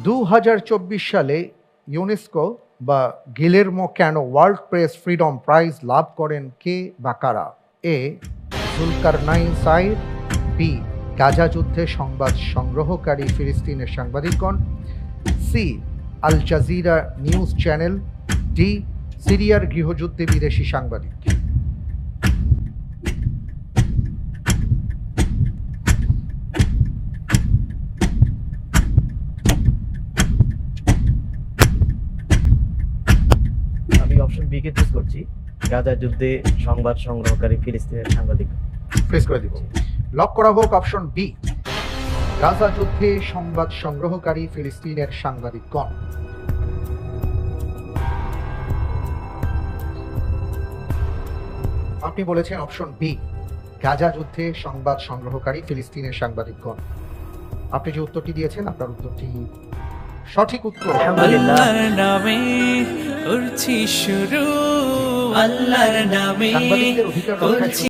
2024 সালে ইউনেস্কো বা Guillermo Cano world press freedom prize লাভ করেন কে বা কারা? A Zulkarnain Sayed, B Gaza যুদ্ধে সংবাদ সংগ্রহকারী ফিলিস্তিনের সাংবাদিকগণ, C Al Jazeera news channel, D সিরিয়ার গৃহযুদ্ধে বিদেশি সাংবাদিক। আমি অপশন বি কে চুজ করছি, গাজা যুদ্ধে সংবাদ সংগ্রহকারী ফিলিস্তিনের সাংবাদিক। ফ্রেজ করে দিব। লক করা হোক অপশন বি, গাজা যুদ্ধে সংবাদ সংগ্রহকারী ফিলিস্তিনের সাংবাদিকগণ। আপনি বলেছেন অপশন বি, গাজা যুদ্ধে সংবাদ সংগ্রহকারী ফিলিস্তিনের সাংবাদিকগণ। আপনি যে উত্তরটি দিয়েছেন আপনার উত্তরটি সঠিক উত্তর। আল্লাহর নামে করছি শুরু, আল্লাহর নামে সাংবাদিকদের অধিকার রক্ষায় করছি